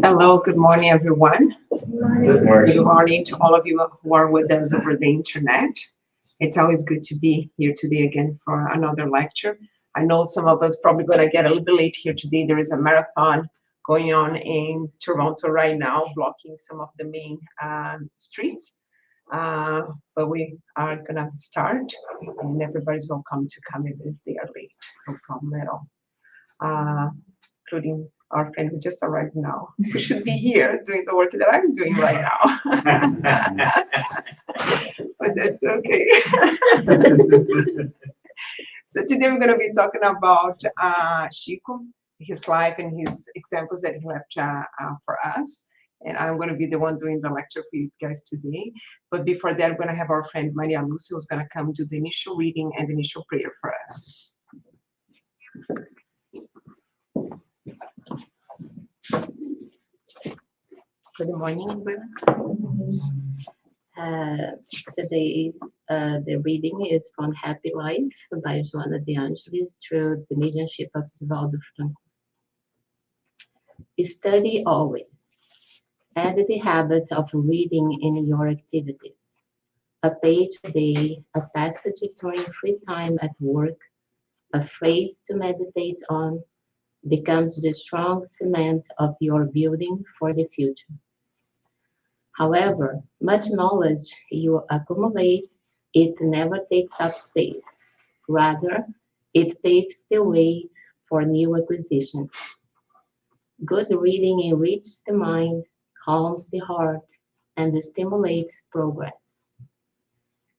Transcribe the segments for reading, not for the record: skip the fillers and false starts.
Hello, good morning, everyone. Good morning. Good morning to all of you who are with us over the internet. It's always good to be here today again for another lecture. I know some of us probably going to get a little bit late here today. There is a marathon going on in Toronto right now, blocking some of the main streets. But we are going to start, and everybody's welcome to come in if they are late. No problem at all. Including our friend who just arrived now, who should be here doing the work that I'm doing right now. But that's okay. So today we're going to be talking about Chico, his life and his examples that he left for us. And I'm going to be the one doing the lecture for you guys today. But before that, we're going to have our friend Maria Lucia, who's going to come do the initial reading and the initial prayer for us. Good morning, everyone. Today's the reading is from Happy Life by Joana de Angelis through the mediumship of Divaldo Franco. Study always. Add the habit of reading in your activities. A page a day, a passage during free time at work, a phrase to meditate on, becomes the strong cement of your building for the future. However much knowledge you accumulate, it never takes up space. Rather, it paves the way for new acquisitions. Good reading enriches the mind, calms the heart, and stimulates progress.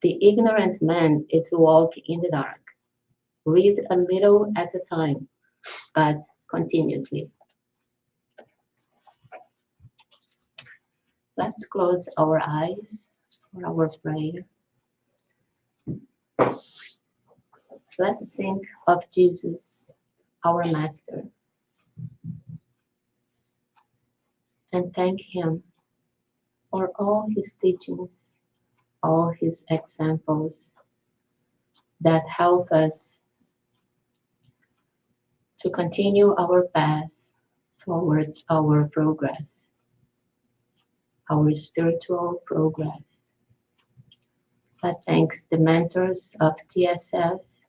The ignorant man is walking in the dark. Read a little at a time, but continuously. Let's close our eyes for our prayer. Let's think of Jesus, our Master, and thank Him for all His teachings, all His examples that help us to continue our path towards our progress, our spiritual progress. But thanks the mentors of TSS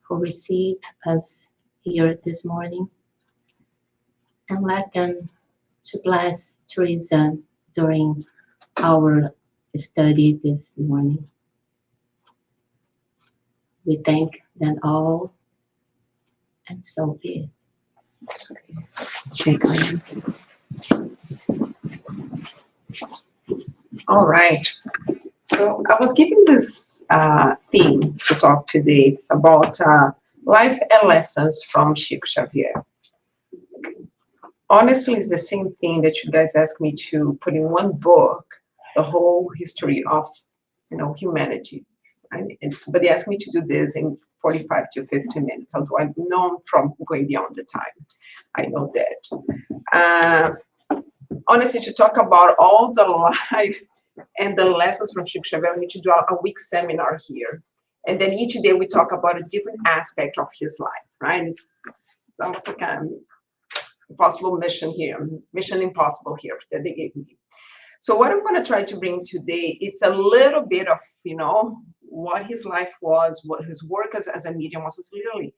who received us here this morning, and let them to bless Teresa during our study this morning. We thank them all, and so be it. Shake hands. All right. So I was given this theme to talk today. It's about life and lessons from Chico Xavier. Honestly, it's the same thing that you guys asked me to put in one book, the whole history of, humanity. But they asked me to do this in 45 to 50 minutes, although I know I'm from going beyond the time. I know that. Honestly, to talk about all the life and the lessons from Chico Xavier, we need to do a week seminar here. And then each day we talk about a different aspect of his life, right? It's almost like an impossible mission here, mission impossible here that they gave me. So what I'm going to try to bring today, it's a little bit of, what his life was, what his work as a medium was. It's literally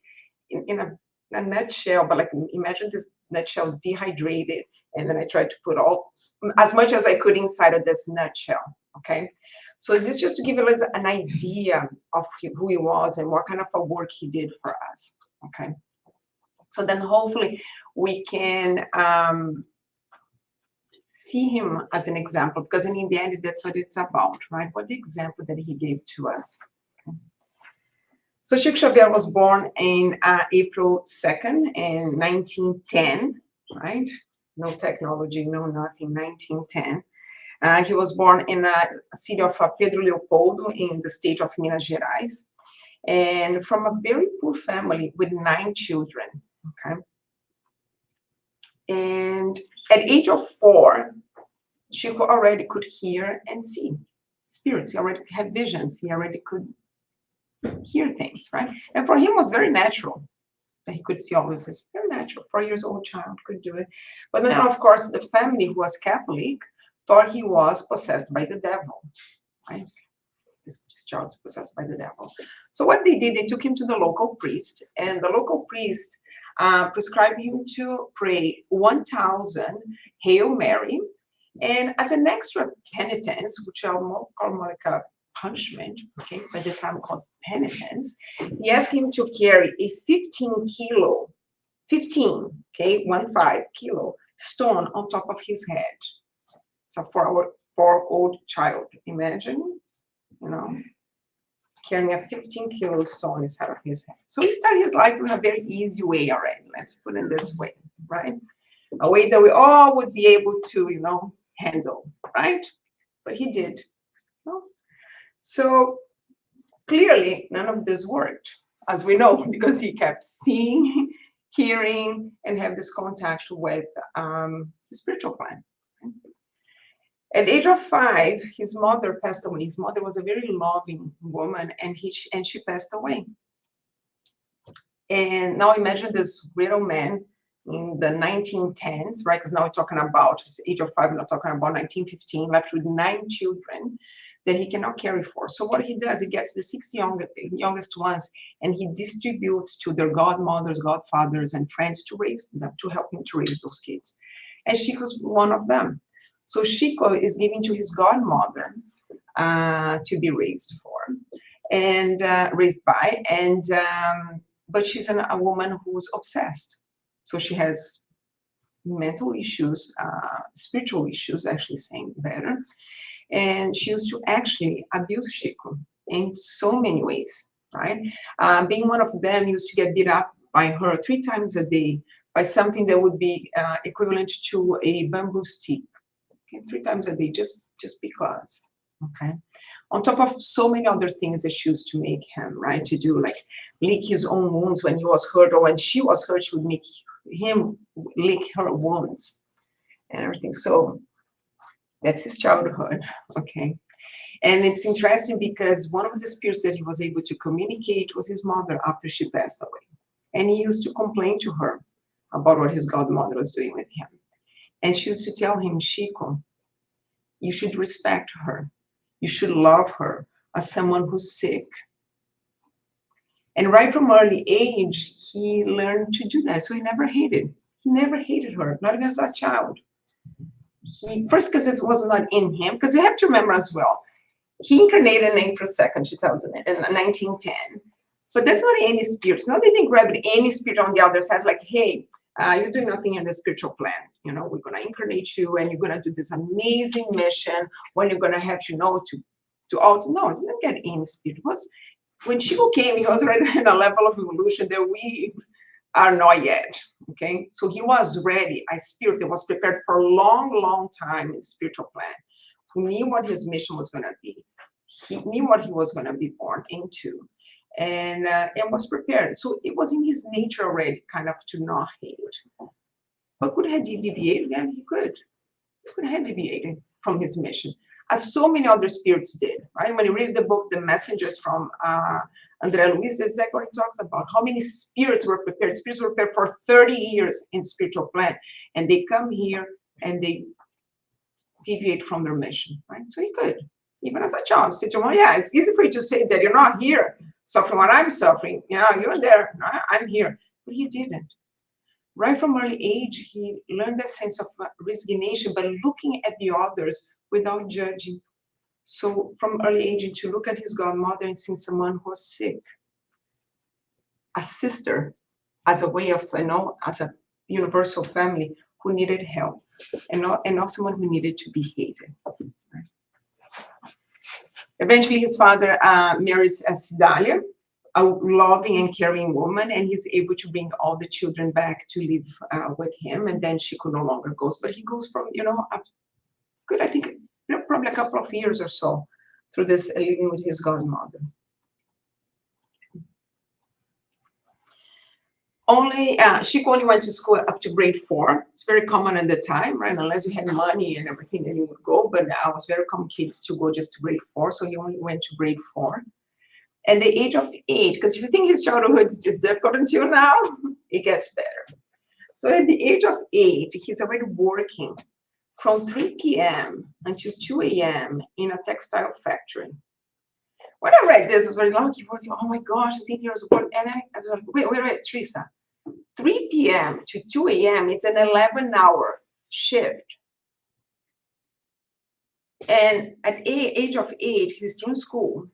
in a nutshell, but like imagine this nutshell is dehydrated, and then I tried to put all as much as I could inside of this nutshell. Okay, so this is just to give you an idea of who he was and what kind of a work he did for us. Okay, so then hopefully we can see him as an example, because in the end that's what it's about, right? What the example that he gave to us. Okay. So Chico Xavier was born in April 2nd in 1910, right? No technology, no nothing, 1910. He was born in a city of Pedro Leopoldo in the state of Minas Gerais, and from a very poor family with 9 children, okay? And at age of 4, Chico already could hear and see spirits. He already had visions. He already could hear things, right? And for him, it was very natural. And he could see all this. It's very natural. 4 years old child could do it. But then, of course, the family who was Catholic thought he was possessed by the devil. Right? This child is possessed by the devil. So what they did, they took him to the local priest, and the local priest prescribed him to pray 1,000 Hail Mary, and as an extra penitence, which I'll call more like a punishment, okay, by the time called penitence, he asked him to carry a 15 kilo, 15, okay, 15 kilo stone on top of his head. So for our 4-year-old child, imagine, carrying a 15 kilo stone inside of his head. So he started his life in a very easy way already. Let's put it this way, right? A way that we all would be able to, handle, right? But he did. So clearly, none of this worked, as we know, because he kept seeing, hearing, and have this contact with the spiritual plan. At the age of 5, his mother passed away. His mother was a very loving woman, and she passed away. And now imagine this widow man in the 1910s, right? Because now we're talking about his age of 5, we're not talking about 1915, left with 9 children that he cannot care for. So what he does, he gets the 6 youngest ones, and he distributes to their godmothers, godfathers, and friends to raise them, to help him to raise those kids. And Chico's one of them. So Chico is given to his godmother to be raised for, and raised by, and but she's a woman who's obsessed. So she has mental issues, spiritual issues, actually saying better, and she used to actually abuse Chico in so many ways, right? Being one of them, used to get beat up by her 3 times a day by something that would be equivalent to a bamboo stick. Okay, 3 times a day, just because. Okay, on top of so many other things that she used to make him, right, to do, like lick his own wounds when he was hurt, or when she was hurt, she would make him lick her wounds and everything. So that's his childhood. Okay, and it's interesting because one of the spirits that he was able to communicate was his mother after she passed away, and he used to complain to her about what his godmother was doing with him. And she used to tell him, Chico, you should respect her. You should love her as someone who's sick. And right from early age, he learned to do that. So he never hated. He never hated her, not even as a child. First, because it was not in him, because you have to remember as well, he incarnated on April 2nd, 2000, in 1910. But that's not any spirit. No, they didn't grab any spirit on the other side, like, hey, you're doing nothing in the spiritual plan. We're going to incarnate you, and you're going to do this amazing mission when you're going to have to also. No, it didn't get any spirit. It was when Chico came, he was already in a level of evolution that we are not yet. Okay, so he was ready, a spirit that was prepared for a long, long time in the spiritual plan, who knew what his mission was going to be. He knew what he was going to be born into. And was prepared. So it was in his nature already kind of to not hate. But could he deviate? Yeah, he could. He could have deviated from his mission, as so many other spirits did, right? When you read the book, The Messengers from André Luiz, that's exactly what he talks about. How many spirits were prepared? Spirits were prepared for 30 years in spiritual plan, and they come here and they deviate from their mission, right? So he could, even as a child, say to him, yeah, it's easy for you to say that you're not here suffering what I'm suffering. Yeah, you're there, I'm here. But he didn't. Right from early age, he learned that sense of resignation, but looking at the others without judging. So from early age, to look at his godmother and see someone who was sick, a sister, as a way of, as a universal family who needed help, and not someone who needed to be hated. Eventually, his father marries Cidalia, a loving and caring woman, and he's able to bring all the children back to live with him. And then Chico no longer goes, but he goes from, I think, probably a couple of years or so through this living with his godmother. Chico only went to school up to grade 4. It's very common at the time, right? Unless you had money and everything, then you would go. But I was very common kids to go just to grade 4, so he only went to grade 4. At the age of 8, because if you think his childhood is difficult until now, it gets better. So at the age of 8, he's already working from 3 p.m. until 2 a.m. in a textile factory. When I read this, I was very lucky. Oh my gosh, he's 8 years old. And I was like, wait, Teresa. 3 p.m. to 2 a.m. It's an 11-hour shift. And at age of 8, he's still in school.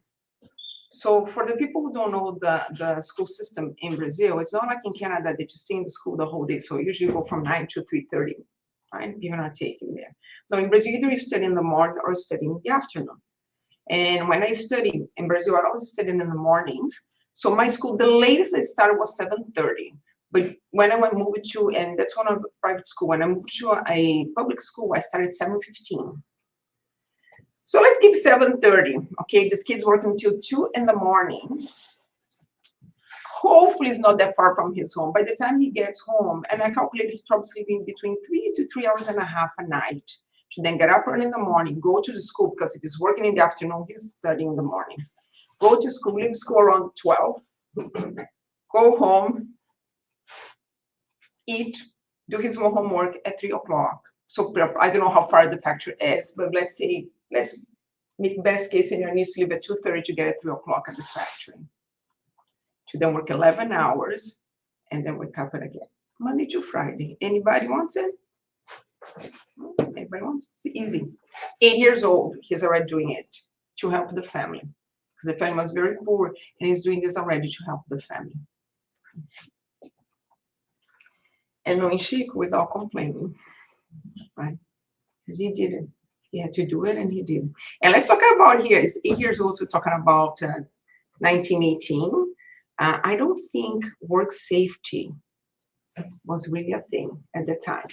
So for the people who don't know the school system in Brazil, it's not like in Canada that you stay in the school the whole day. So you usually go from 9 to 3:30, right? You're not taking there. No, in Brazil, either you study in the morning or study in the afternoon. And when I studied in Brazil, I was studying in the mornings. So my school, the latest I started was 7:30. But when I moved to, and that's one of the private school, when I moved to a public school, I started 7:15. So let's give 7:30. Okay, this kid's working until 2 in the morning. Hopefully it's not that far from his home. By the time he gets home, and I calculate he's probably sleeping between 3 to 3 hours and a half a night. To then get up early in the morning, go to the school, because if he's working in the afternoon, he's studying in the morning. Go to school, leave school around 12, go home, eat, do his homework at 3 o'clock. So I don't know how far the factory is, but let's make best case scenario, needs to leave at 2:30 to get at 3 o'clock at the factory. To then work 11 hours and then wake up again. Monday to Friday. Anybody wants it? Anybody wants it? It's easy. 8 years old, he's already doing it to help the family. Because the family was very poor and he's doing this already to help the family. And knowing Chico without complaining, right? Because he did it. He had to do it and he did. And let's talk about here, it's 8 years old, so we're talking about 1918. I don't think work safety was really a thing at the time.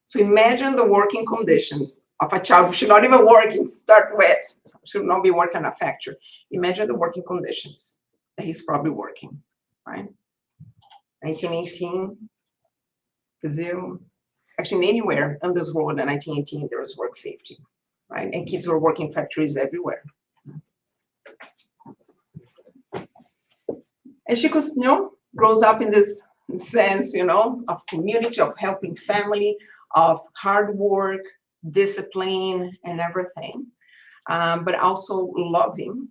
So imagine the working conditions of a child who should not even working to start with, should not be working in a factory. Imagine the working conditions that he's probably working, right? 1918, Brazil, actually anywhere in this world in 1918, there was work safety, right? And kids were working factories everywhere. And Chico, grows up in this sense, of community, of helping family, of hard work, discipline, and everything, but also loving.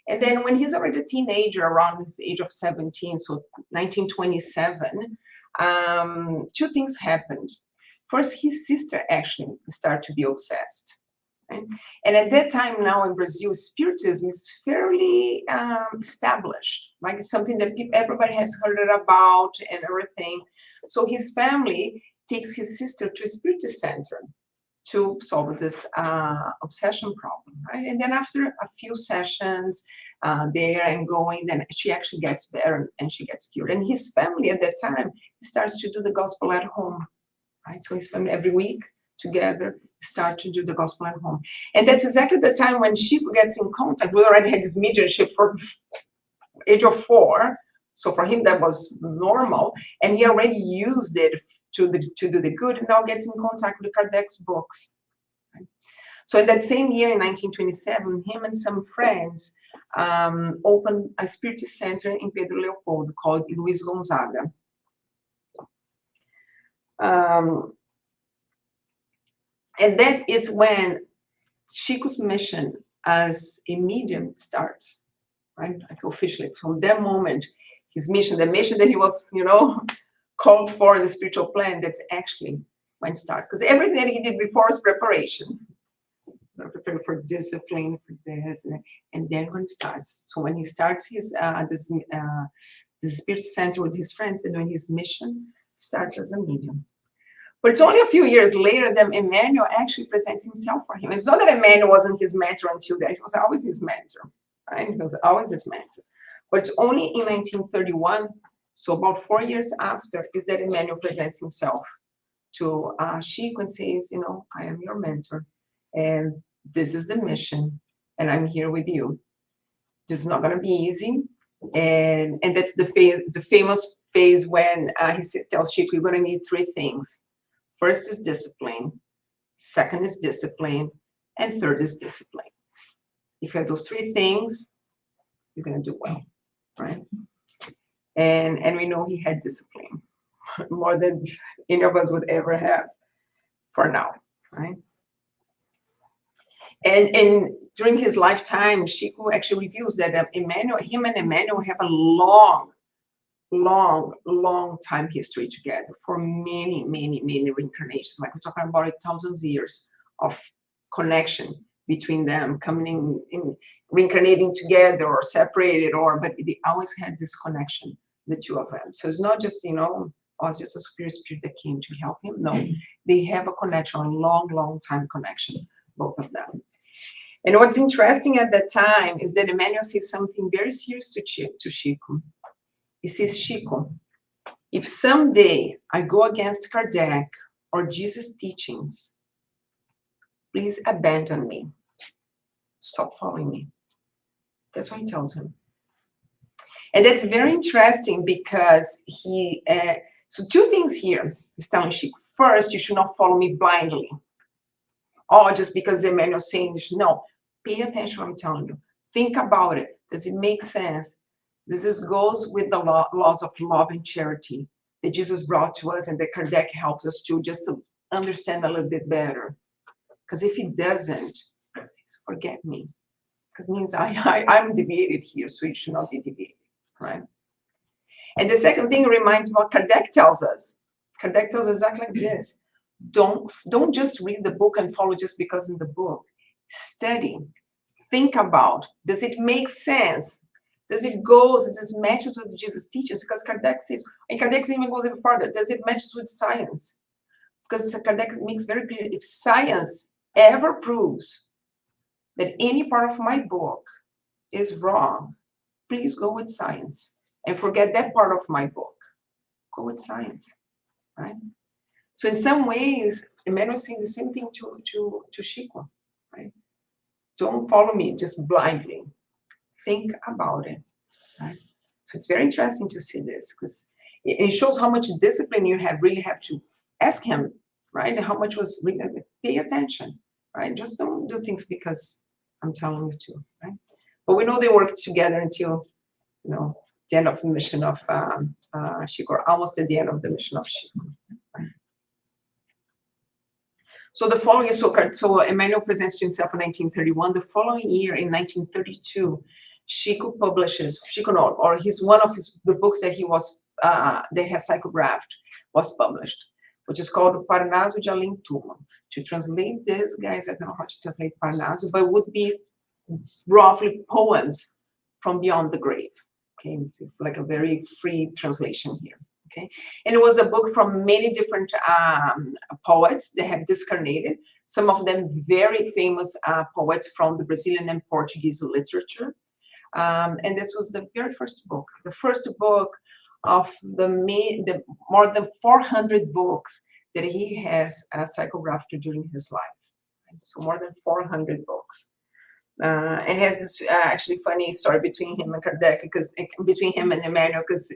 And then when he's already a teenager, around his age of 17, so 1927, two things happened. First, his sister actually started to be obsessed. Right? And at that time now in Brazil, spiritism is fairly established, right? It's something that everybody has heard about and everything. So his family takes his sister to a spiritist center to solve this obsession problem, right? And then after a few sessions there and going, then she actually gets better and she gets cured. And his family at that time starts to do the gospel at home, right? So his family every week together start to do the gospel at home. And that's exactly the time when Chico gets in contact. We already had this mediumship for age of 4. So for him, that was normal. And he already used it to do the good, and now gets in contact with Kardec's books. Right? So in that same year, in 1927, him and some friends opened a spiritist center in Pedro Leopoldo called Luiz Gonzaga. And that is when Chico's mission as a medium starts, right? Like officially, from that moment, his mission, the mission that he was, called for in the spiritual plan, that's actually when it starts. Because everything that he did before was preparation. Preparing for discipline, for this, and then when it starts. So when he starts his this spirit center with his friends, and when his mission starts as a medium. But it's only a few years later that Emmanuel actually presents himself for him. It's not that Emmanuel wasn't his mentor until then. He was always his mentor, right? He was always his mentor. But it's only in 1931, so about 4 years after, is that Emmanuel presents himself to Chico and says, I am your mentor, and this is the mission, and I'm here with you. This is not going to be easy. And that's the famous phase when he tells Chico, you're going to need 3 things. First is discipline, second is discipline, and third is discipline. If you have those 3 things, you're gonna do well, right? And we know he had discipline more than any of us would ever have for now, right? And during his lifetime, Chico actually reveals that him and Emmanuel have a long time history together for many reincarnations. Like we're talking about thousands of years of connection between them, coming in reincarnating together or separated, but they always had this connection, the two of them. So it's not just, oh, it's just a superior spirit that came to help him. No, they have a connection, a long time connection, both of them. And what's interesting at that time is that Emmanuel says something very serious to Chico. He says, Chico, if someday I go against Kardec or Jesus' teachings, please abandon me. Stop following me. That's what he tells him. And that's very interesting because so two things here he's telling Chico. First, you should not follow me blindly. Or just because Emmanuel's saying this. No, pay attention to what I'm telling you. Think about it. Does it make sense? This goes with the laws of love and charity that Jesus brought to us and that Kardec helps us to just to understand a little bit better. Because if he doesn't, forget me. Because it means I'm deviated here, so you should not be deviated, right? And the second thing reminds me what Kardec tells us. Kardec tells us exactly like this. Don't just read the book and follow just because in the book. Study. Think about, does it make sense? Does it matches with Jesus' teachings? Because Kardec says, and Kardec even goes even further, does it matches with science? Because Kardec makes very clear, if science ever proves that any part of my book is wrong, please go with science and forget that part of my book. Go with science, right? So in some ways, Emmanuel is saying the same thing to Chico, right? Don't follow me just blindly. Think about it, right? So it's very interesting to see this because it shows how much discipline you really have to ask him, right? And how much was really pay attention, right? Just don't do things because I'm telling you to, right? But we know they worked together until, the end of the mission of Chico, or almost at the end of the mission of Chico. Right? So the following, so Emmanuel presents to himself in 1931. The following year, in 1932, Chico publishes, or one of the books that he was, that has psychographed, was published, which is called Parnaso de Além Túmulo. To translate this, guys, I don't know how to translate Parnaso, but it would be roughly poems from beyond the grave. Okay, like a very free translation here. Okay, and it was a book from many different poets that have discarnated. Some of them very famous poets from the Brazilian and Portuguese literature. And this was the very first book, of the more than 400 books that he has psychographed during his life. So more than 400 books. And has this actually funny story between him and Kardec, between him and Emmanuel, because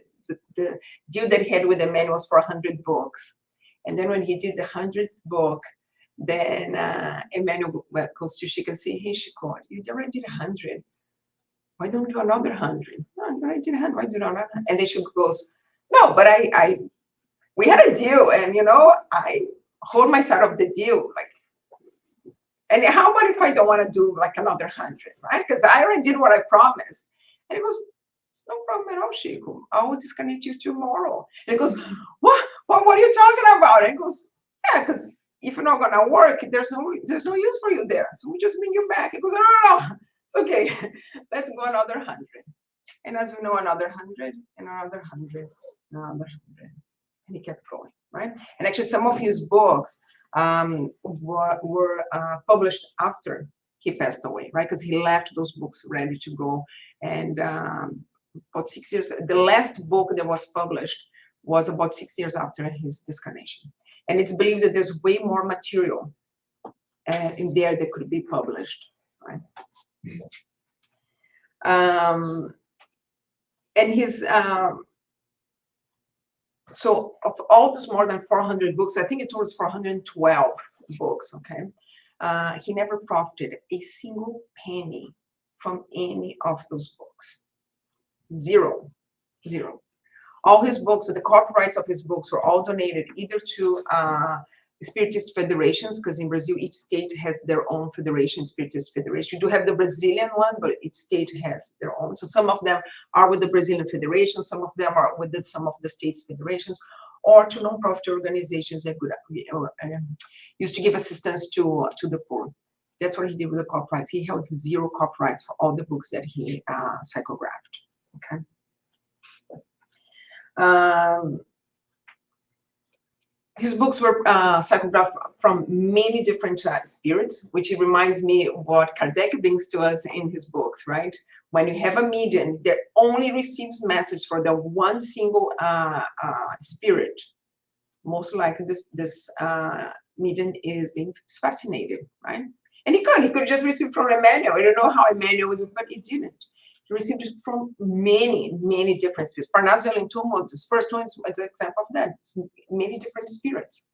the deal that he had with Emmanuel was for 100 books. And then when he did the 100th book, then Emmanuel goes to Chico and says, hey, Chico, you already did 100. Why don't we do another 100? No, I already did 100. Why do another 100? And then Chico goes, no, but we had a deal, and I hold my side of the deal, like. And how about if I don't want to do like another 100, right? Because I already did what I promised. And he goes, it's no problem at all, Chico. I will disconnect you tomorrow. And he goes, what are you talking about? And he goes, yeah, because if you're not gonna work, there's no use for you there. So we just bring you back. He goes, no, it's okay. Let's go another 100. And as we know, another 100 and another 100, another 100. And he kept going, right? And actually, some of his books were published after he passed away, right? Because he left those books ready to go. And about 6 years, the last book that was published was about 6 years after his discarnation. And it's believed that there's way more material in there that could be published, right? And his so of all those more than 400 books, I think it was 412 books, okay? He never profited a single penny from any of those books, Zero. Zero. All his books, the copyrights of his books were all donated either to Spiritist federations, because in Brazil, each state has their own federation, Spiritist federation. You do have the Brazilian one, but each state has their own. So some of them are with the Brazilian federation, some of them are with some of the states' federations, or to non-profit organizations that would, used to give assistance to the poor. That's what he did with the copyrights. He held zero copyrights for all the books that he psychographed. Okay. His books were psychographed from many different spirits, which reminds me what Kardec brings to us in his books, right? When you have a medium that only receives message for the one single spirit, most likely this medium is being fascinated, right? And he could just receive from Emmanuel. I don't know how Emmanuel was, but he didn't. He received it from many different spirits. Parnaso Lentumo, this first one is an example of that. It's many different spirits,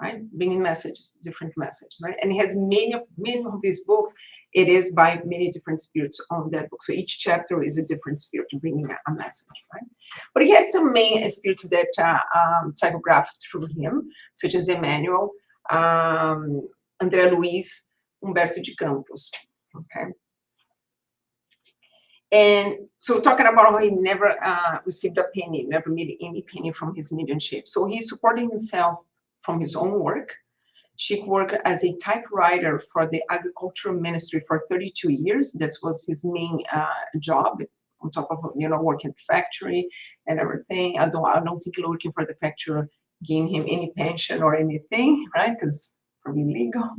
right? Bringing messages, different messages, right? And he has many of these books. It is by many different spirits on that book. So each chapter is a different spirit bringing a message, right? But he had some main spirits that psychographed through him, such as Emmanuel, André Luiz, Humberto de Campos, okay? And so talking about how he never received a penny, never made any penny from his mediumship. So he's supporting himself from his own work. Chico worked as a typewriter for the agricultural ministry for 32 years. That was his main job, on top of, you know, working at the factory and everything. I don't think working for the factory gave him any pension or anything, right? Because probably illegal.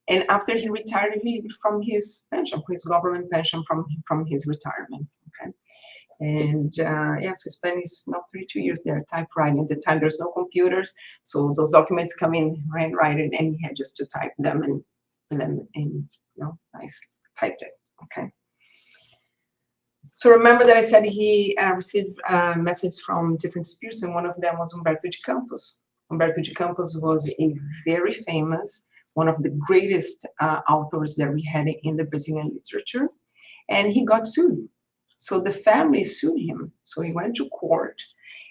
And after he retired, he from his pension, his government pension from his retirement. Okay, and yes, he spent his 32 years there typewriting. At the time, there's no computers, so those documents come in handwriting, and he had just to type them and then nice typed it. Okay. So remember that I said he received messages from different spirits, and one of them was Humberto de Campos. Humberto de Campos was a very famous, one of the greatest authors that we had in the Brazilian literature, and he got sued. So the family sued him. So he went to court,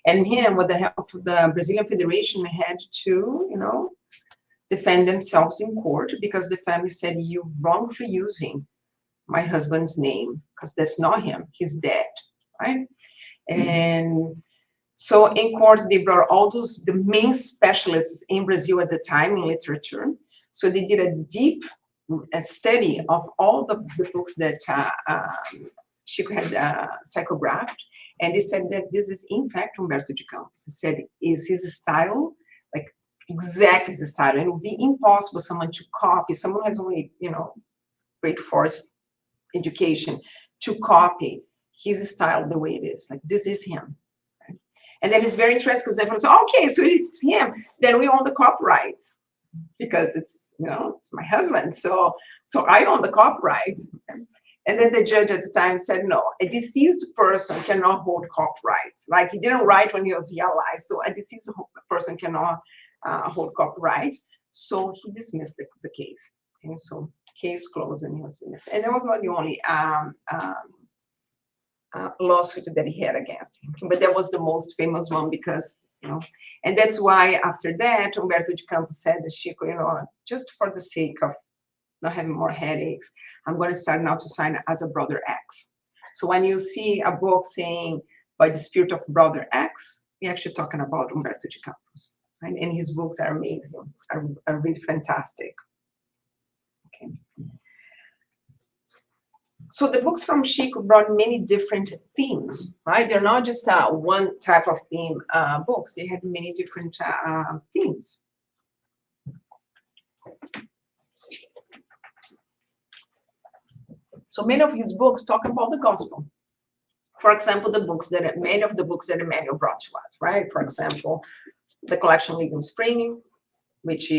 and him, with the help of the Brazilian Federation, had to, defend themselves in court, because the family said, you wrongfully using my husband's name, because that's not him, he's dead, right? And so in court, they brought all the main specialists in Brazil at the time in literature. So they did a deep study of all the books that Chico had psychographed, and they said that this is in fact Humberto de Campos. He said, is his style, like exactly his style, and it would be impossible for someone to copy, someone who has only, great force education, to copy his style the way it is. Like, this is him. Right? And then it's very interesting, because everyone says, okay, so it's him, then we own the copyrights, because it's my husband, so I own the copyright. And then the judge at the time said, no, a deceased person cannot hold copyrights. Like, he didn't write when he was alive, so a deceased person cannot hold copyrights. So he dismissed the case. Okay, so case closed, and he was dismissed. And that was not the only lawsuit that he had against him, but that was the most famous one, because and that's why after that, Humberto de Campos said to Chico, just for the sake of not having more headaches, I'm going to start now to sign as a brother X. So when you see a book saying by the spirit of brother X, we're actually talking about Humberto de Campos, right? And his books are amazing, are really fantastic. Okay. So the books from Chico brought many different themes, right? They're not just one type of theme books. They had many different themes. So many of his books talk about the gospel. For example, many of the books that Emmanuel brought to us, right? For example, the collection Living Spring, which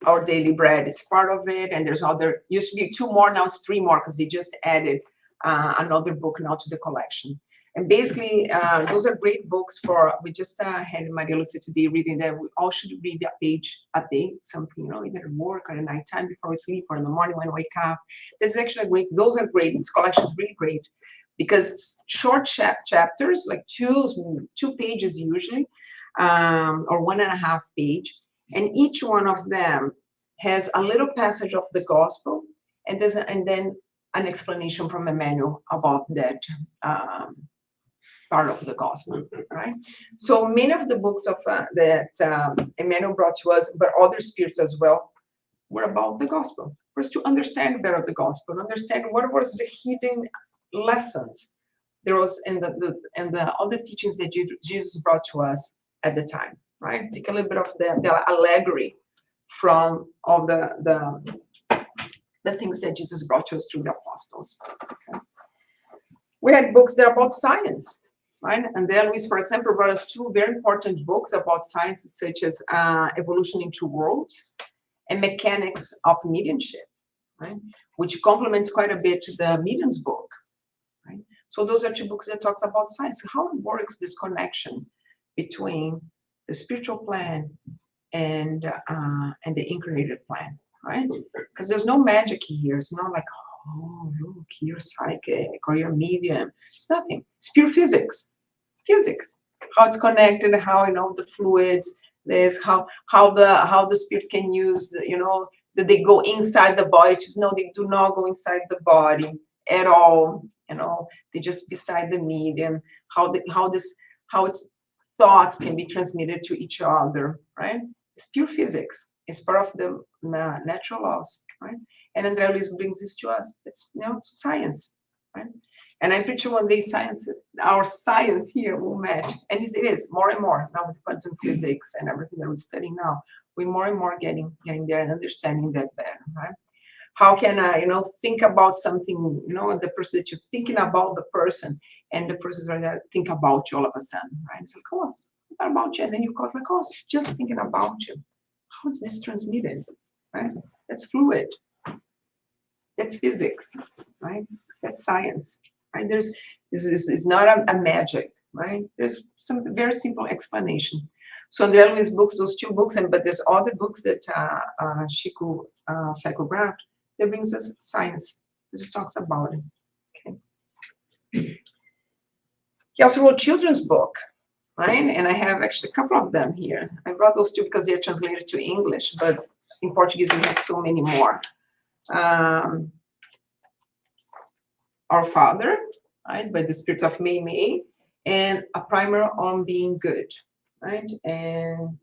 Our Daily Bread is part of it, and there's used to be 2 more, now it's 3 more, because they just added another book now to the collection. And basically, those are great books for, we just had Maria Lucia today reading that we all should read a page a day, something, either at work or at nighttime before we sleep or in the morning when we wake up. That's actually great. Those are great. This collection is really great because it's short chapters, like two pages usually, or 1.5 page. And each one of them has a little passage of the gospel and then an explanation from Emmanuel about that part of the gospel, right? So many of the books of that Emmanuel brought to us, but other spirits as well, were about the gospel. First, to understand better the gospel, understand what was the hidden lessons there was in the all the teachings that Jesus brought to us at the time, right? Take a little bit of the allegory from all the things that Jesus brought to us through the apostles. Okay. We had books that are about science, right? And there Luis, for example, brought us two very important books about science, such as Evolution in Two Worlds and Mechanics of Mediumship, right? Which complements quite a bit the Medium's book, right? So those are two books that talks about science, how it works, this connection between the spiritual plan and the incarnated plan, right? Because there's no magic here. It's not like, oh, look, you're psychic or you're medium. It's nothing. It's pure physics. Physics. How it's connected, how the fluids, there's how the spirit can use that they go inside the body. Just no, they do not go inside the body at all. They just beside the medium. How its thoughts can be transmitted to each other, right? It's pure physics. It's part of the natural laws, right? And Andrea Luiz brings this to us. It's science, right? And I'm pretty sure one day our science here will match. And it is more and more now with quantum physics and everything that we're studying now. We're more and more getting there and understanding that better, right? How can I, think about something, the person that you're thinking about the person, and the person's right there think about you all of a sudden, right? It's like, oh, it's not about you. And then you cause like, oh, it's just thinking about you. How is this transmitted, right? That's fluid. That's physics, right? That's science, right? This is not a magic, right? There's some very simple explanation. So Andrea Luiz books, those two books, but there's other books that Chico psychographed that brings us science, because it talks about it. Okay. He also wrote children's book, right? And I have actually a couple of them here. I brought those two because they're translated to English, but in Portuguese we have so many more. Our Father, right, by the Spirit of Mei Mei, and a primer on being good, right, and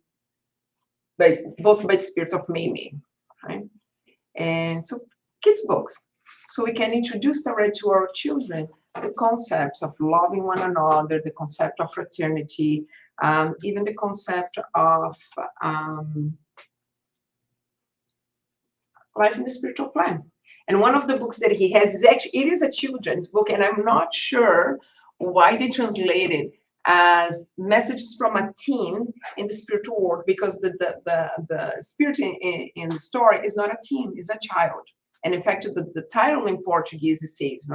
both by the Spirit of Mei Mei, right, and so kids books, so we can introduce already to our children the concepts of loving one another, the concept of fraternity, even the concept of life in the spiritual plan. And one of the books that he has is actually, it is a children's book, and I'm not sure why they translated as messages from a teen in the spiritual world, because the spirit in the story is not a teen, is a child. And in fact, the title in Portuguese, it says,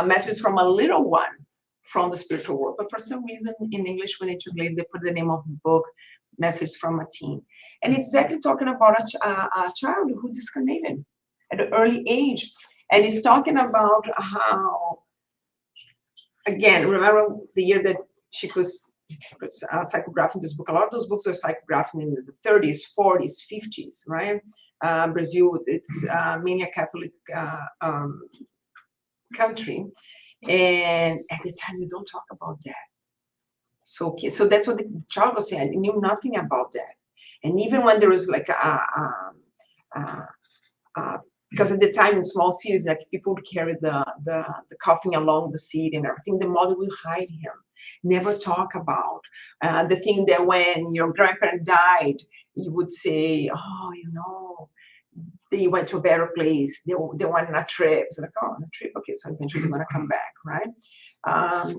messages from a little one from the spiritual world. But for some reason, in English, when they translated, they put the name of the book, Message from a Teen. And it's exactly talking about a child who disconnected at an early age. And he's talking about how, again, remember the year that Chico was psychographing this book. A lot of those books are psychographing in the 30s, 40s, 50s, right? Brazil, it's mainly a Catholic country. And at the time, you don't talk about death. So that's what the child was saying. I knew nothing about death. And even when there was like because at the time in small cities, like people would carry the coffin along the seat and everything, the mother would hide him, never talk about the thing that when your grandparent died, you would say, oh, they went to a better place. They went on a trip. It's like, oh, on a trip. Okay, so eventually they're gonna come back, right?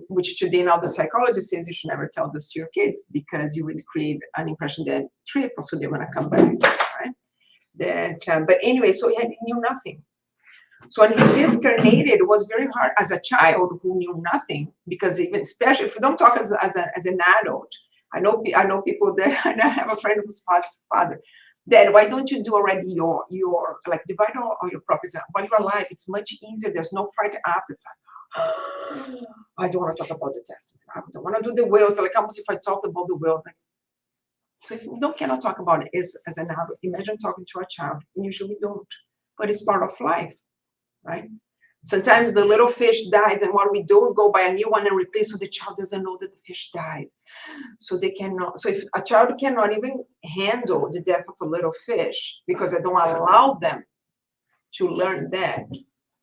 Which today now the psychologist says you should never tell this to your kids because you will create an impression that trip, so they're gonna come back, right? But anyway, so he knew nothing. So when he discarnated, it was very hard as a child who knew nothing, because even especially if you don't talk as an adult. I know people that I have a friend whose father. Dad, why don't you do already your like divide all your properties while you're alive? It's much easier. There's no fight after fact. I don't want to talk about the testament. I don't want to do the wills. Like almost if I talked about the will. Like, so if you don't cannot talk about it as an adult, imagine talking to a child. Usually we don't, but it's part of life, right? Sometimes the little fish dies, and what we do, go buy a new one and replace, so the child doesn't know that the fish died. So they cannot. So if a child cannot even handle the death of a little fish because I don't allow them to learn that,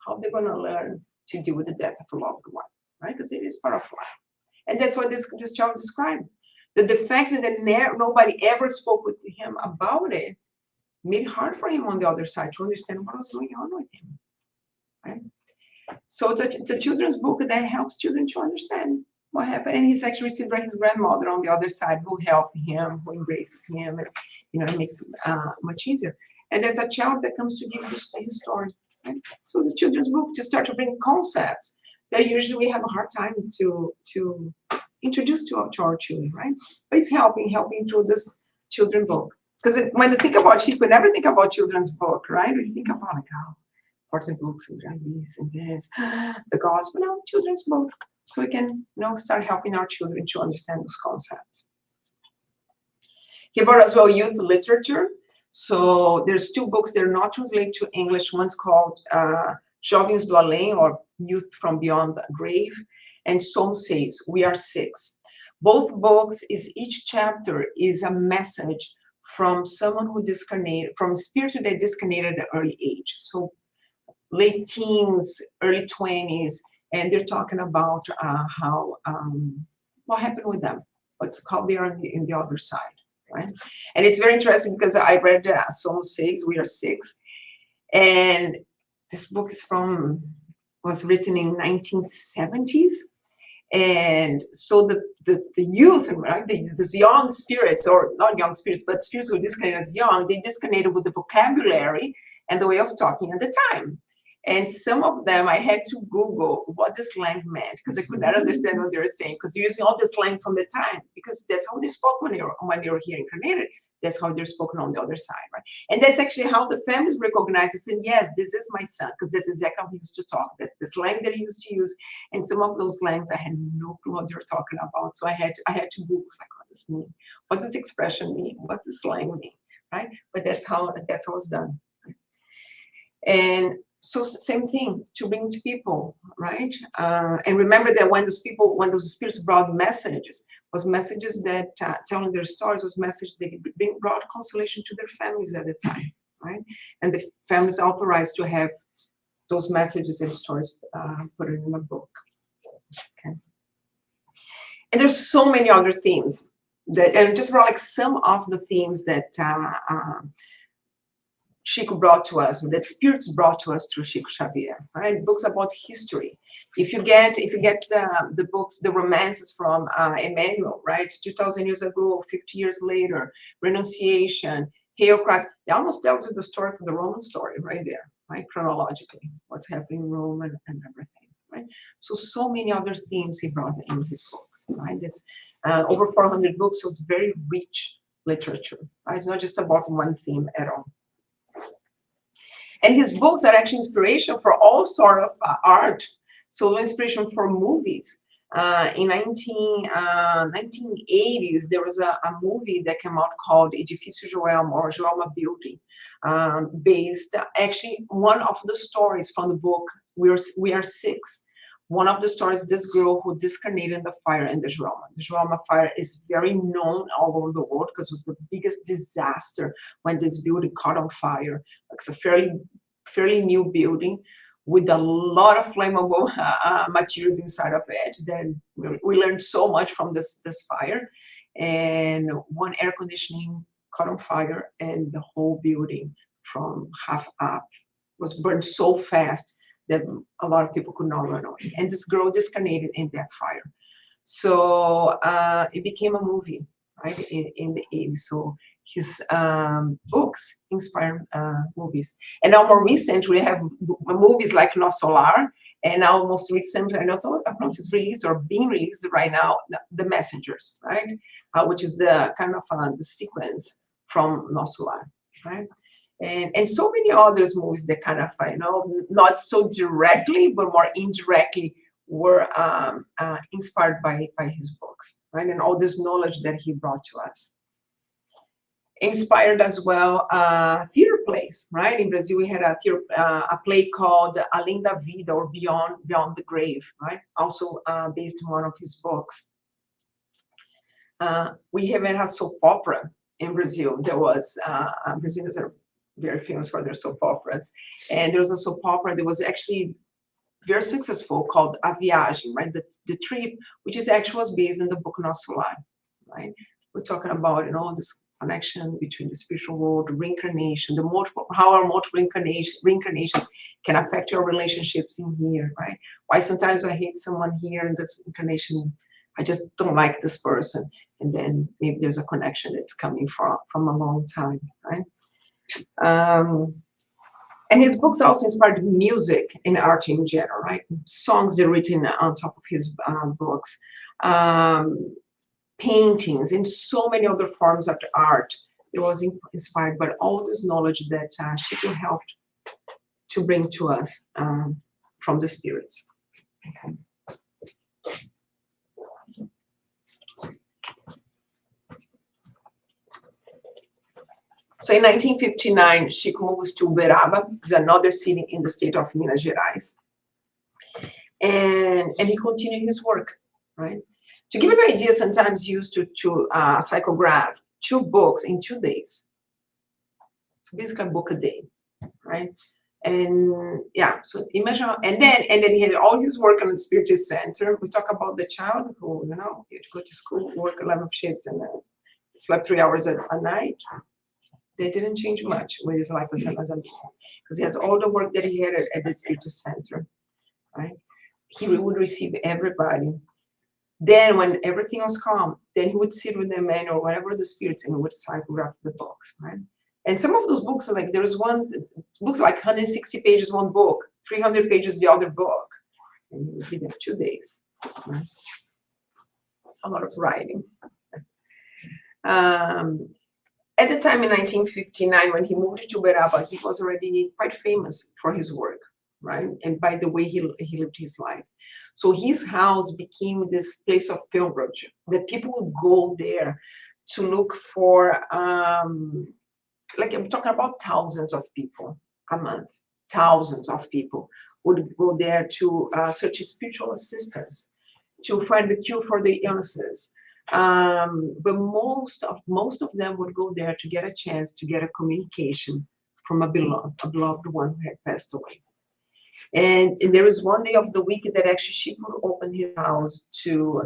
how are they going to learn to deal with the death of a loved one, right? Because it is part of life, and that's what this child described. That the fact that nobody ever spoke with him about it made it hard for him on the other side to understand what was going on with him, right? So it's a children's book that helps children to understand what happened. And he's actually received by his grandmother on the other side, who helped him, who embraces him, and it makes it much easier. And there's a child that comes to give his story. Right? So it's a children's book to start to bring concepts that usually we have a hard time to introduce to our children, right? But it's helping through this children's book. Because when you think about Chico, we never think about children's book, right? We think about like, oh, important books and this and this, the gospel, no, children's book. So we can start helping our children to understand those concepts. He brought as well youth literature. So there's two books that are not translated to English. One's called Jovens do Além, or Youth from Beyond the Grave, and Som Seis, We Are Six. Both books, each chapter is a message from someone who discarnated, from spirit that discarnated at an early age. So late teens, early 20s, and they're talking about how what happened with them, how they are in the other side, right? And it's very interesting because I read Som Seis, We Are Six, and this book was written in 1970s, and so the youth, right, these young spirits, or not young spirits, but spirits who discarnated as young, they discarnated with the vocabulary and the way of talking at the time. And some of them, I had to Google what the slang meant, because I could not understand what they were saying, because they're using all the slang from the time, because that's how they spoke when they were here incarnated. That's how they're spoken on the other side, right? And that's actually how the families recognize it, and yes, this is my son, because that's exactly how he used to talk. That's the slang that he used to use. And some of those slangs, I had no clue what they were talking about. So I had to Google, like, what does this mean? What does expression mean? What's the slang mean, right? But that's how it's done. And so same thing to bring to people, right? And remember that when those spirits brought messages, was messages that telling their stories, was messages that brought consolation to their families at the time, right? And the families authorized to have those messages and stories put in a book. Okay. And there's so many other themes and just like some of the themes that Chico brought to us, that spirits brought to us through Chico Xavier, right? Books about history. If you get the books, the romances from Emmanuel, right? 2,000 years ago, 50 years later, Renunciation, Hail Christ, it almost tells you the story from the Roman story right there, right? Chronologically, what's happening in Rome and everything, right? So many other themes he brought in his books, right? It's over 400 books, so it's very rich literature, right? It's not just about one theme at all. And his books are actually inspiration for all sort of art. So inspiration for movies. In 1980s, there was a movie that came out called Edifício Joelma, or Joelma Building, based actually one of the stories from the book We Are Six. One of the stories, this girl who discarnated in the fire in the Joelma. The Joelma fire is very known all over the world because it was the biggest disaster when this building caught on fire. It's a fairly new building with a lot of flammable materials inside of it. Then we learned so much from this fire. And one air conditioning caught on fire, and the whole building from half up was burned so fast that a lot of people could not run away. And this girl discarnated in that fire. So it became a movie, right, in the 80s. So his books inspire movies. And now more recent, we have movies like No Solar, and now most recent, I don't know if it's released or being released right now, The Messengers, right? Which is the kind of the sequence from No Solar, right? And so many others movies that kind of, not so directly, but more indirectly were inspired by his books, right? And all this knowledge that he brought to us. Inspired as well theater plays, right? In Brazil, we had a play called Além da Vida, or Beyond the Grave, right? Also based on one of his books. We have had a soap opera in Brazil. There was, Brazilians are very famous for their soap operas. And there was a soap opera that was actually very successful called A Viagem, right? The trip, which is actually was based in the book Nosso Lar, right? We're talking about, this connection between the spiritual world, reincarnation, how our multiple reincarnations can affect your relationships in here, right? Why sometimes I hate someone here in this incarnation, I just don't like this person. And then maybe there's a connection that's coming from a long time, right? And his books also inspired music and art in general, right? Songs that are written on top of his books, paintings, and so many other forms of art that was inspired by all this knowledge that Chico helped to bring to us from the spirits. Okay. So in 1959, Chico moves to Uberaba, is another city in the state of Minas Gerais. And he continued his work, right? To give you an idea, sometimes he used to psychograph 2 books in 2 days. So basically a book a day, right? And yeah, so imagine, and then he had all his work on the Spiritual Center. We talk about the child who, you had to go to school, work 11 shifts, and then slept 3 hours a night. They didn't change much with his life as a because he has all the work that he had at the Spiritual Center, right? He would receive everybody. Then when everything was calm, then he would sit with the man or whatever the spirits and would psychograph the books, right? And some of those books are like, there's books like 160 pages, one book, 300 pages, the other book. And he would be there 2 days, right? It's a lot of writing. At the time in 1959, when he moved to Uberaba, he was already quite famous for his work, right? And by the way he lived his life. So his house became this place of pilgrimage, that people would go there to look for, like I'm talking about thousands of people a month. Thousands of people would go there to search spiritual assistance, to find the cure for the illnesses. But most of them would go there to get a chance to get a communication from a beloved one who had passed away. And there was one day of the week that actually she would open his house to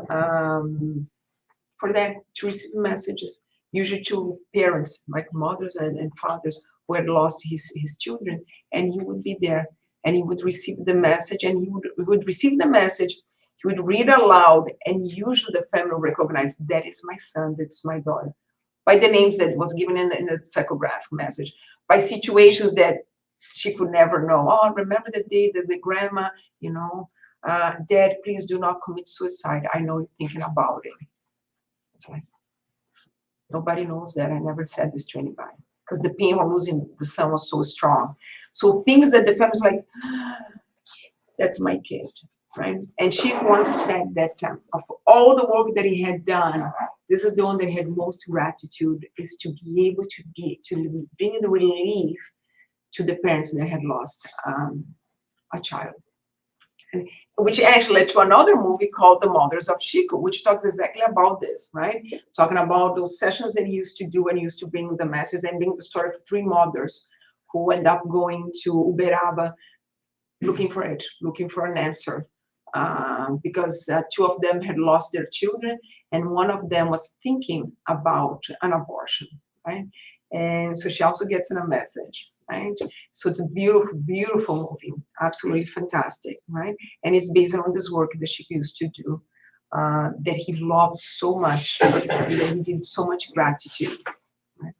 for them to receive messages, usually to parents like mothers and fathers who had lost his children, and he would be there and he would receive the message, and he would receive the message. He would read aloud, and usually the family would recognize, that is my son, that's my daughter, by the names that was given in the psychographic message, by situations that she could never know. Oh, remember the day that the grandma, Dad, please do not commit suicide. I know you're thinking about it. It's like, nobody knows that. I never said this to anybody, because the pain of losing the son was so strong. So things that the family's like, that's my kid. Right? And she once said that of all the work that he had done, this is the one that had most gratitude, is to be able to bring the relief to the parents that had lost a child. And which actually led to another movie called The Mothers of Chico, which talks exactly about this, right? Talking about those sessions that he used to do, and he used to bring the messages and bring the story of 3 mothers who end up going to Uberaba looking for an answer. Because 2 of them had lost their children, and one of them was thinking about an abortion, right? And so she also gets in a message, right? So it's a beautiful, beautiful movie, absolutely fantastic, right? And it's based on this work that she used to do, that he loved so much, that he did so much gratitude, right?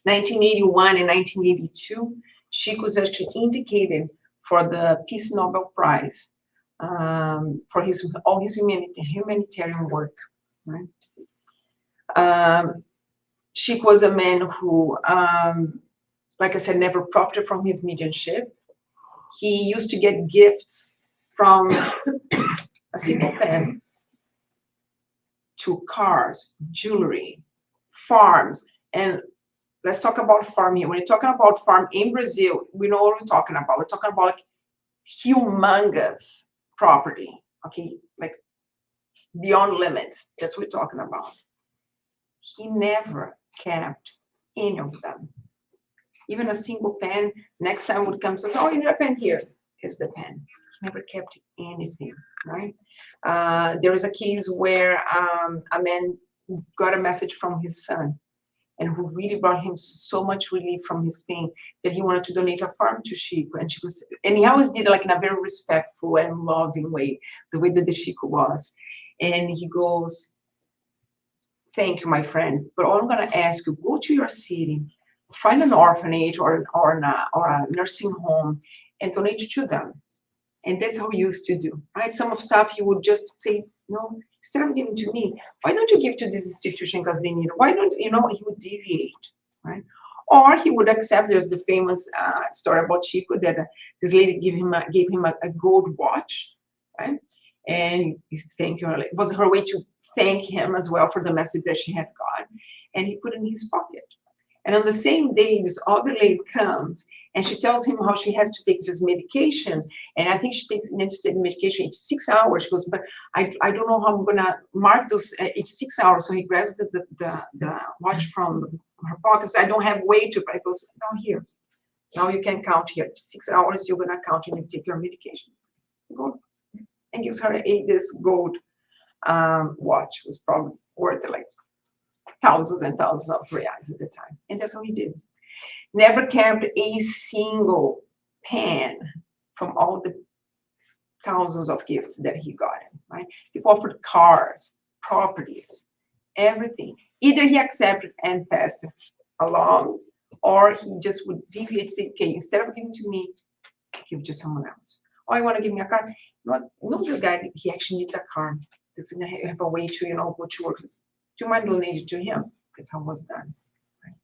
1981 and 1982, Chico was actually indicated for the Peace Nobel Prize for all his humanitarian work. Right? Chico was a man who, like I said, never profited from his mediumship. He used to get gifts from a single pen to cars, jewelry, farms, and let's talk about farm here. When you're talking about farm in Brazil, we know what we're talking about. We're talking about like humongous property, okay, like beyond limits. That's what we're talking about. He never kept any of them. Even a single pen, next time would come, so, oh, you need a pen, here is the pen. He never kept anything, right? There was a case where a man got a message from his son, and who really brought him so much relief from his pain that he wanted to donate a farm to Chico. And he always did it like in a very respectful and loving way, the way that the Chico was. And he goes, thank you, my friend, but all I'm gonna ask you, go to your city, find an orphanage or a nursing home and donate to them. And that's how he used to do, right? Some of stuff he would just say, no, instead of giving to me, why don't you give to this institution because they need it? Why don't, he would deviate, right? Or he would accept, there's the famous story about Chico that this lady gave him a gold watch, right? And thank you, it was her way to thank him as well for the message that she had got. And he put it in his pocket. And on the same day, this other lady comes and she tells him how she has to take this medication. And I think she needs to take the medication each 6 hours. She goes, but I don't know how I'm gonna mark those each 6 hours. So he grabs the watch from her pocket. Says, I don't have way to, I goes, no, here. Now you can count here. 6 hours, you're gonna count and you take your medication. Go. And gives her this gold watch. It was probably worth like thousands and thousands of reais at the time. And that's how he did. Never kept a single pen from all the thousands of gifts that he got him, right? He offered cars, properties, everything. Either he accepted and passed along, or he just would deviate, say, okay, instead of giving to me, give to someone else. Oh, you want to give me a car? No, the guy, he actually needs a car. Doesn't have a way to, go to work. Do you mind donating to him? That's how it was done. Right?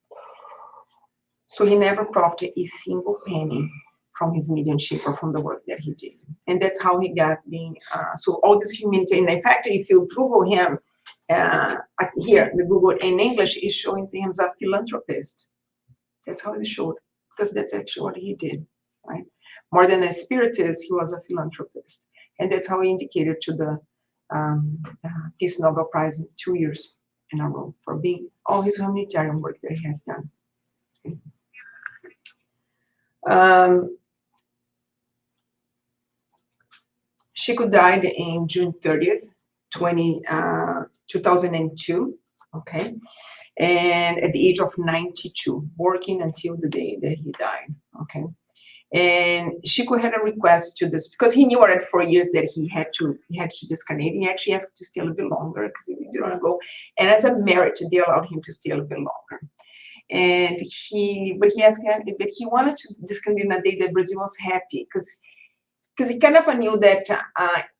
So he never profited a single penny from his mediumship or from the work that he did. And that's how he got being, so all this humanitarian, in fact, if you Google him, here, the Google in English is showing him as a philanthropist. That's how it showed, because that's actually what he did, right? More than a spiritist, he was a philanthropist. And that's how he indicated to the Peace Nobel Prize 2 years in a row for being all his humanitarian work that he has done. Okay. Chico died in June 30th, 2002, okay? And at the age of 92, working until the day that he died, okay? And Chico had a request to this, because he knew already for years that he had to disconnect. He actually asked to stay a little bit longer because he didn't want to go. And as a merit, they allowed him to stay a little bit longer. And he asked that he wanted to disconnect on a day that Brazil was happy, because he kind of knew that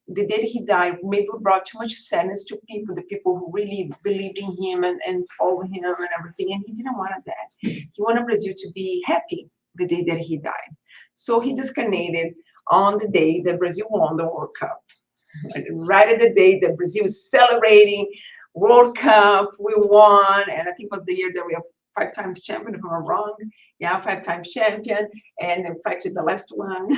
the day that he died maybe brought too much sadness to people, the people who really believed in him and followed him and everything. And he didn't want that. He wanted Brazil to be happy the day that he died. So he disconnected on the day that Brazil won the World Cup. Right at the day that Brazil was celebrating World Cup, we won, and I think it was the year that we are 5 times champion, if I'm not wrong. Yeah, 5 times champion, and in fact, the last one.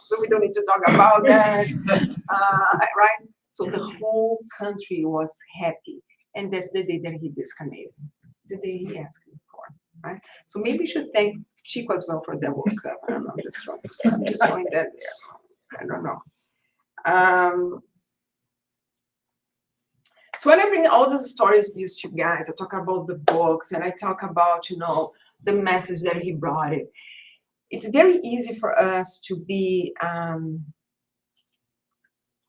So we don't need to talk about that, right? So the whole country was happy, and that's the day that he disconnected, the day he asked him for, right? So maybe we should thank Chico as well for the World Cup. I don't know, I'm just throwing that there. I don't know. So when I bring all these stories to you guys, I talk about the books and I talk about, the message that he brought it. It's very easy for us to be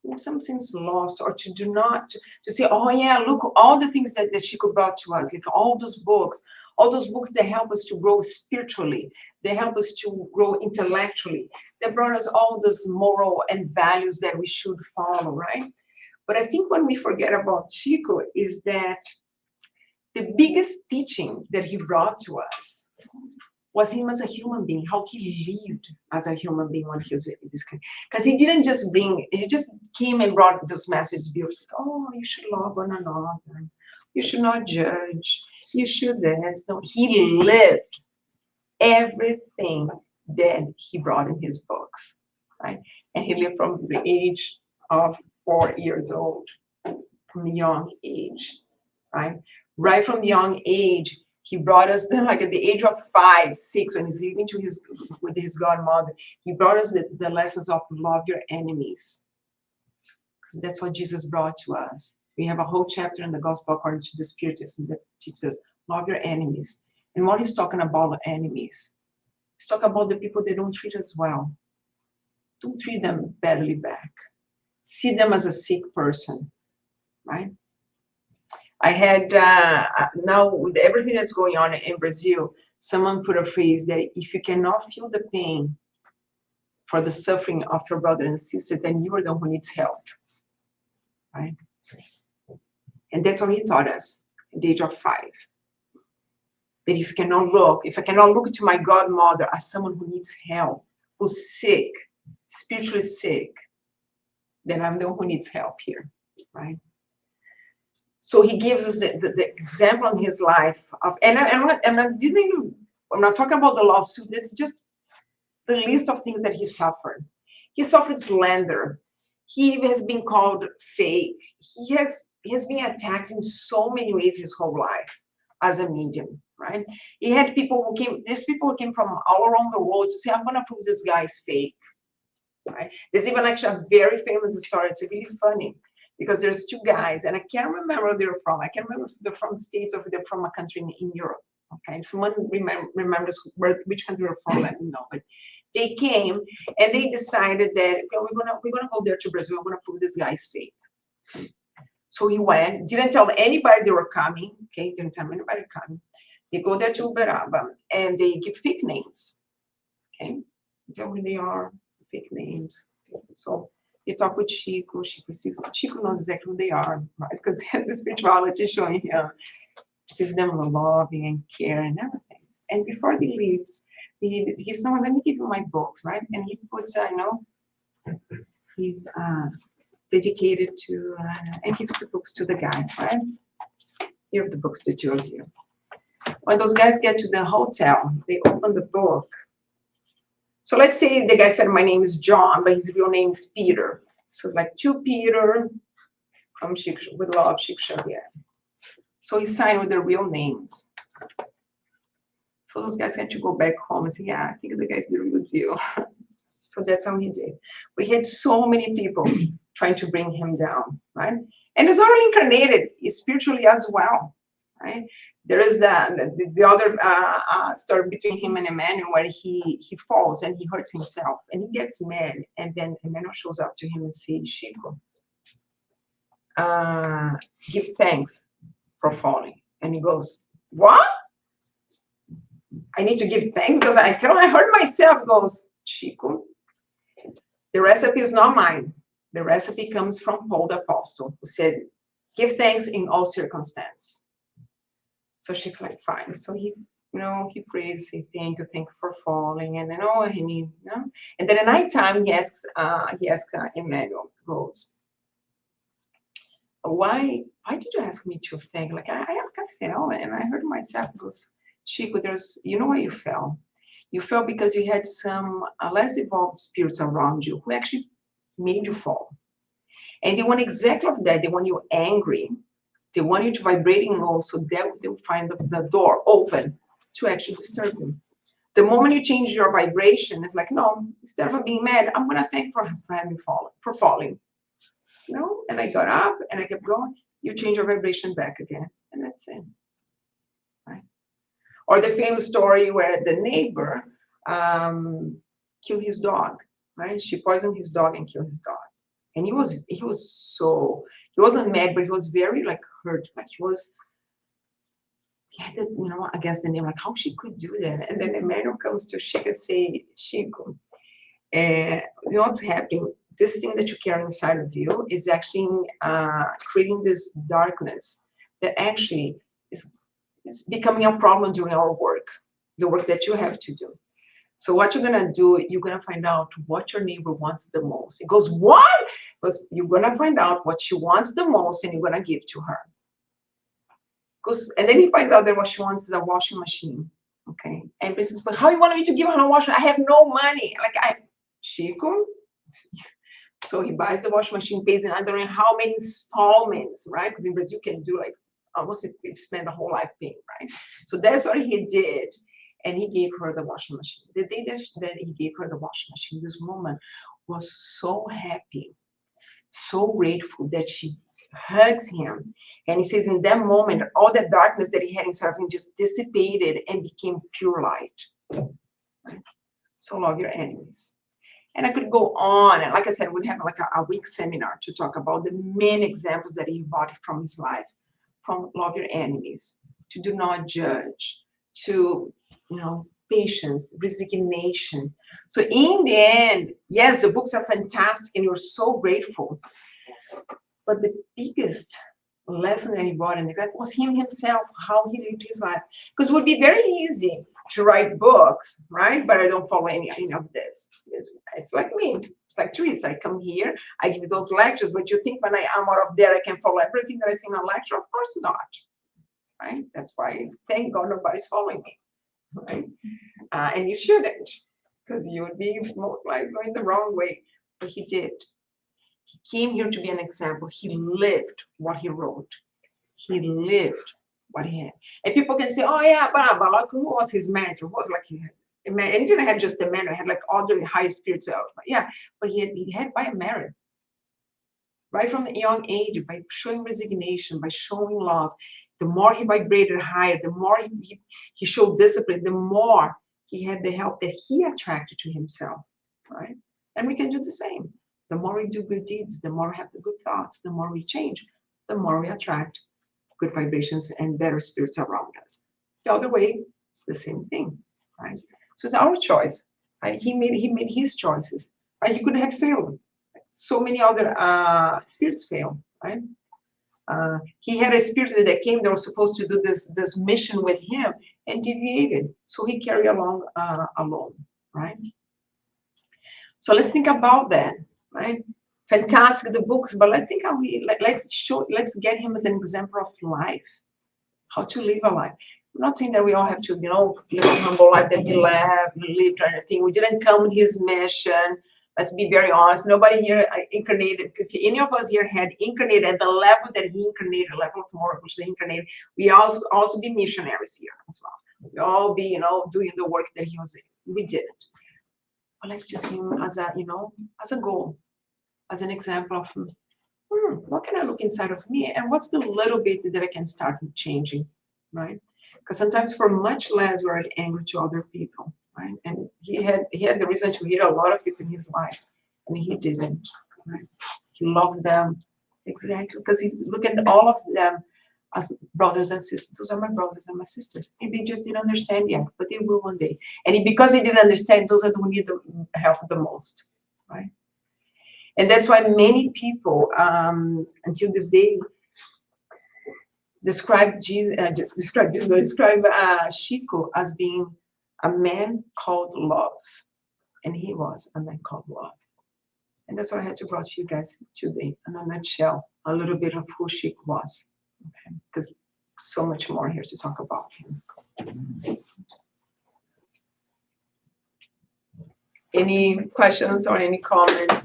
if something's lost, or to do not, to say, oh yeah, look, all the things that Chico brought to us, like all those books that help us to grow spiritually, they help us to grow intellectually, they brought us all this moral and values that we should follow, right? But I think when we forget about Chico is that the biggest teaching that he brought to us was him as a human being, how he lived as a human being when he was in this country. Because he didn't just he just came and brought those messages, like, oh, you should love one another, you should not judge, you should dance. No, he lived everything that he brought in his books, right? And he lived from the age of 4 years old, from a young age, right? Right from young age, he brought us then, like at the age of 5, 6, when he's living with his godmother, he brought us the lessons of love your enemies. Because that's what Jesus brought to us. We have a whole chapter in the Gospel according to the Spiritism that teaches us, love your enemies. And what he's talking about enemies? He's talking about the people that don't treat us well. Don't treat them badly back. See them as a sick person, right? I had, now with everything that's going on in Brazil, someone put a phrase that if you cannot feel the pain for the suffering of your brother and sister, then you are the one who needs help, right? And that's what he taught us at the age of 5. That if I cannot look to my godmother as someone who needs help, who's sick, spiritually sick, then I'm the one who needs help here, right? So he gives us the example in his life of, I'm not talking about the lawsuit. It's just the list of things that he suffered. He suffered slander. He has been called fake. He has been attacked in so many ways his whole life as a medium, right? He had there's people who came from all around the world to say, I'm gonna prove this guy is fake, right? There's even actually a very famous story. It's really funny because there's 2 guys, and I can't remember where they're from. I can't remember if they're from States or if they're from a country in Europe. Okay, someone remembers which country they're from, let me know. But they came and they decided that, okay, we're gonna go there to Brazil. We're gonna prove this guy's fake. So he went, didn't tell anybody they were coming. Okay, didn't tell anybody coming. They go there to Uberaba and they give fake names. Okay, tell who they are, fake names. So they talk with Chico. Chico knows exactly who they are, right? Because he has the spirituality showing him, receives them with loving and care and everything. And before he leaves, he gives someone, let me give you my books, right? And he puts, he dedicated to, and gives the books to the guys, right? Here are the books, the 2 of you. When those guys get to the hotel, they open the book. So let's say the guy said, my name is John, but his real name is Peter. So it's like to Peter from Chico, with love, Chico Xavier. So he signed with their real names. So those guys had to go back home and say, yeah, I think the guy's the real deal. So that's how he did. But he had so many people trying to bring him down, right? And it's already incarnated spiritually as well, right? There is the other story between him and Emmanuel where he falls and he hurts himself and he gets mad, and then Emmanuel shows up to him and says, Chico, give thanks for falling. And he goes, what? I need to give thanks because I hurt myself. Goes, Chico, the recipe is not mine. The recipe comes from Paul the Apostle, who said, give thanks in all circumstances. So Chico's like, fine. So he prays, say, thank you for falling. And then, and then at nighttime, he asks Emmanuel, goes, why did you ask me to thank? Like, I fell and I hurt myself. He goes, Chico, you know why you fell? You fell because you had some less evolved spirits around you who actually made you fall. And they want exactly of that. They want you angry. They want you to vibrating low, so that they'll find the door open to actually disturb you. The moment you change your vibration, it's like, no, instead of being mad, I'm gonna thank for falling. And I got up and I kept going. You change your vibration back again, and that's it. Right? Or the famous story where the neighbor killed his dog, right? She poisoned his dog and killed his dog. And he wasn't mad, but he was very like hurt. Like he had that, against the name, like how she could do that. And then Emmanuel comes to Chico and say, Chico, what's happening? This thing that you carry inside of you is actually creating this darkness that actually is becoming a problem during our work, the work that you have to do. So what you're gonna do, you're gonna find out what your neighbor wants the most. He goes, what? Because you're gonna find out what she wants the most and you're gonna give to her. And then he finds out that what she wants is a washing machine. Okay. And he says, but how you want me to give her a washing? I have no money. Chico. So he buys the washing machine, pays in I don't know how many installments, right? Because in Brazil you can do like almost if you spend a whole life paying, right? So that's what he did. And he gave her the washing machine. The day that he gave her the washing machine, this woman was so happy, so grateful that she hugs him. And he says in that moment, all the darkness that he had inside of him just dissipated and became pure light. Right? So love your enemies. And I could go on. And like I said, we'd have like a week seminar to talk about the main examples that he brought from his life, from love your enemies, to do not judge, to, patience, resignation. So in the end, yes, the books are fantastic and you're so grateful. But the biggest lesson that he brought in that was him himself, how he lived his life. Because it would be very easy to write books, right? But I don't follow any of this. It's like me. It's like Teresa. I come here, I give those lectures, but you think when I'm out of there, I can follow everything that I say in a lecture? Of course not, right? That's why, thank God, nobody's following me, right? And you shouldn't, because you would be most likely going the wrong way. But he did. He came here to be an example. He lived what he wrote. He lived what he had. And people can say, oh yeah, but like, who was his mentor? Who was like a man? And he didn't have just a mentor, he had like all the high spirits out. Yeah, but he had by a merit. Right from a young age, by showing resignation, by showing love, the more he vibrated higher, the more he showed discipline, the more he had the help that he attracted to himself, right? And we can do the same. The more we do good deeds, the more we have the good thoughts, the more we change, the more we attract good vibrations and better spirits around us. The other way, it's the same thing, right? So it's our choice, right? He made his choices, right? He could have failed. So many other spirits fail, right? He had a spirit that came that was supposed to do this mission with him and deviated. So he carried along alone, right? So let's think about that, right? Fantastic, the books, but let's think let's get him as an example of life, how to live a life. I'm not saying that we all have to, live a humble life that he lived or anything. We didn't come with his mission. Let's be very honest. Nobody here incarnated. If any of us here had incarnated at the level that he incarnated, level of moral which they incarnated, we also be missionaries here as well. We all be, doing the work that he was doing. We didn't. But let's just give him as a goal, as an example of, what can I look inside of me, and what's the little bit that I can start changing, right? Because sometimes for much less we're angry to other people, right? And he had the reason to hate a lot of people in his life, and he didn't, right? He loved them exactly because he looked at all of them as brothers and sisters. Those are my brothers and my sisters, and they just didn't understand yet, but they will one day. And because they didn't understand, those are the who need the help the most, right? And that's why many people, until this day, describe Chico as being a man called love, and he was a man called love. And that's what I had to bring to you guys today, in a nutshell, a little bit of who Chico was, okay? Because so much more here to talk about him. Any questions or any comments?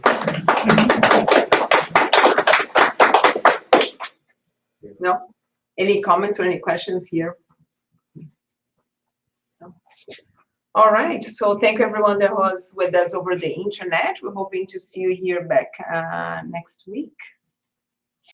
No? Any comments or any questions here? No? All right. So thank you everyone that was with us over the internet. We're hoping to see you here back next week.